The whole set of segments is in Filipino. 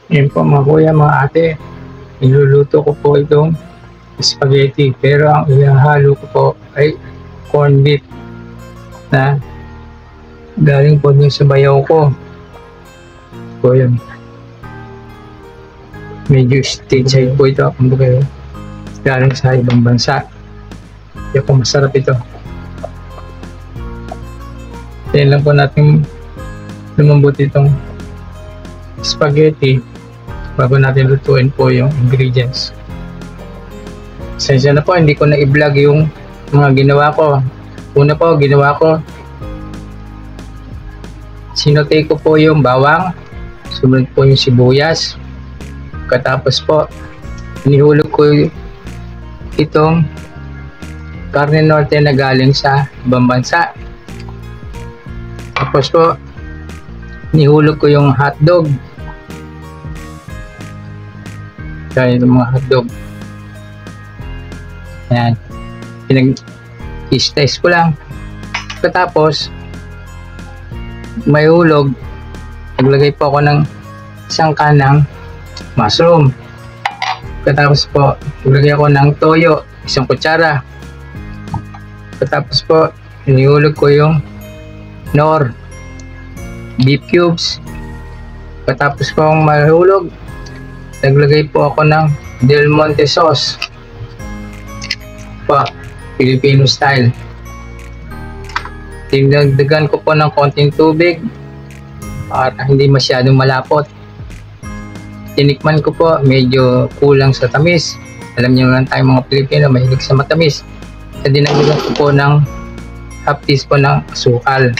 Yun po mga kuya, mga ate, iluluto ko po itong spaghetti. Pero ang ihahalo ko po ay corned beef na galing po din sa bayaw ko. Po yun. Medyo stateside po ito. Kumbaga galing sa ibang bansa. Kaya po masarap ito. Kaya lang po natin lumambot itong spaghetti bago natin lutuin po yung ingredients. Sensya na po, hindi ko na i-vlog yung mga ginawa ko. Una po, ginawa ko, sinote ko po yung bawang, sumunod po yung sibuyas, katapos po nihulog ko itong karne norte na galing sa ibang bansa. Tapos po nihulog ko yung hotdog. Kaya yung mga hotdog. Ayan. Pinag-slice ko lang. Katapos may hulog. Naglagay po ako ng isang kanang mushroom. Katapos po naglagay ako ng toyo, isang kutsara. Katapos po inihulog ko yung nor, beef cubes. Katapos po akong mahulog, naglagay po ako ng Del Monte sauce pa, Filipino style. Dinagdagan ko po ng konting tubig para hindi masyadong malapot. Tinikman ko po, medyo kulang sa tamis. Alam niyo naman tayo mga Pilipino, mahilig sa matamis. At dinagdagan ko po ng half teaspoon ng asukal.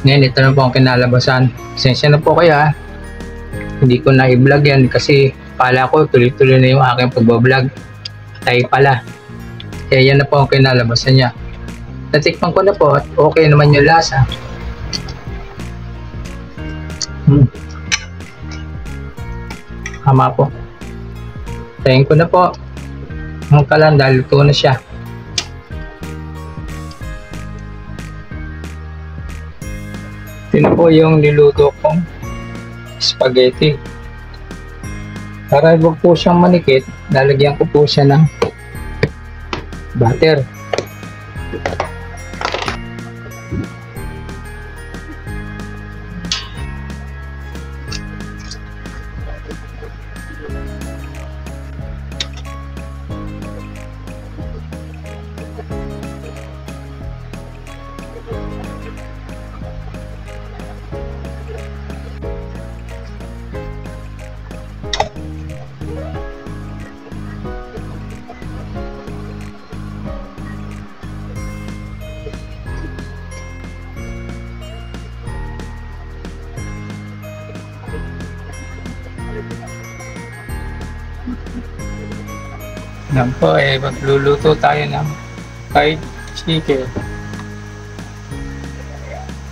Ngayon, ito na po ang kinalabasan. Pasensya na po kayo ha. Hindi ko na i-vlog yan kasi pala ko tuloy-tuloy na yung aking pag-vlog. Tayo pala. Kaya yan na po ang kinalabasan niya. Natikman ko na po at okay naman yung lasa. Tama po. Tayin ko na po. Ang kalan dahil luto na siya. Ito po yung niluto kong spaghetti. Para huwag po siyang manikit, lalagyan ko po siya ng butter. Yan po magluluto tayo ng fried chicken.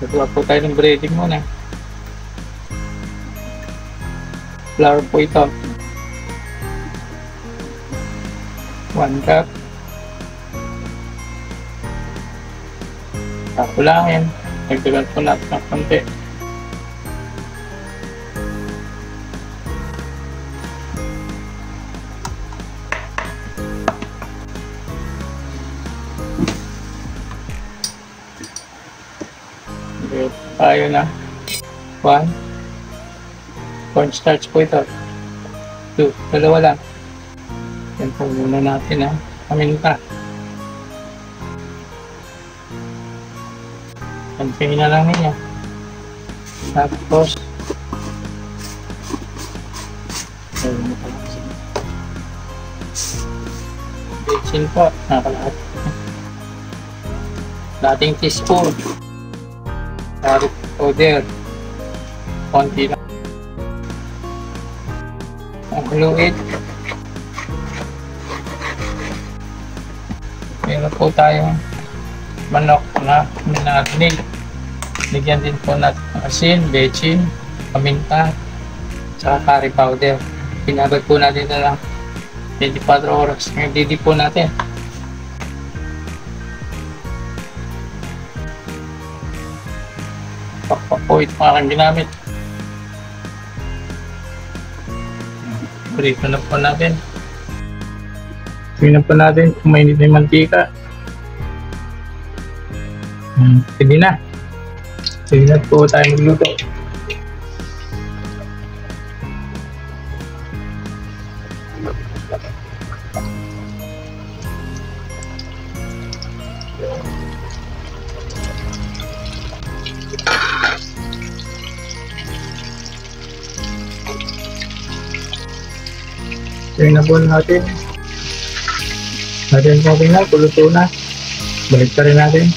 Gagawa po tayo ng breading muna. Flour po ito. 1 cup. Kakulangin. Nagdagan po natin ng konti. Tayo na 1 cornstarch po ito, 2, dalawa lang. Yan po muna natin paminta. Pansin na lang niya. Tapos bechin po, nakalahat. Dating teaspoon garlic powder, konti lang. Ang fluid. Meron po tayong manok na minarnil. Ligyan din po natin ng asin, bechin, paminta, saka curry powder. Pinabad po natin na lang 24 oras. Ngayon didi po natin. Pakpak po ito aking ginamit. prito na po natin. Tingnan po natin kung mainit na yung mantika. Sige na. Sige na po tayo magluto. Tingnan na po natin. Natin po tingnan, kuluto na. Balik ka rin natin.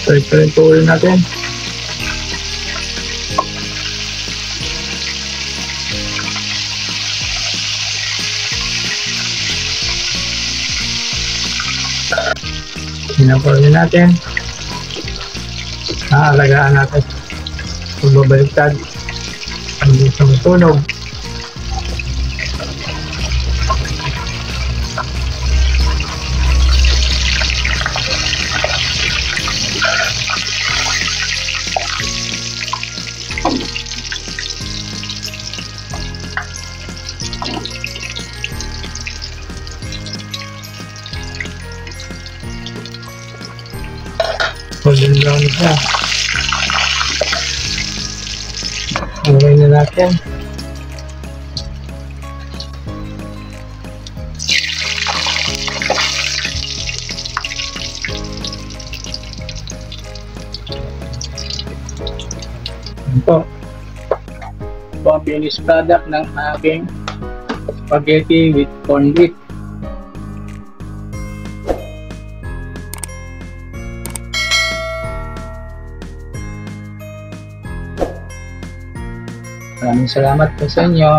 Balik ka rin po ulit natin. Pinapunin natin. Alagaan natin. Pagbabaliktad. Hindi sa masunog. Golden brown siya. Okay na natin. Ito. Ito ang finished product ng aking spaghetti with corned beef. Maraming salamat po sa inyo.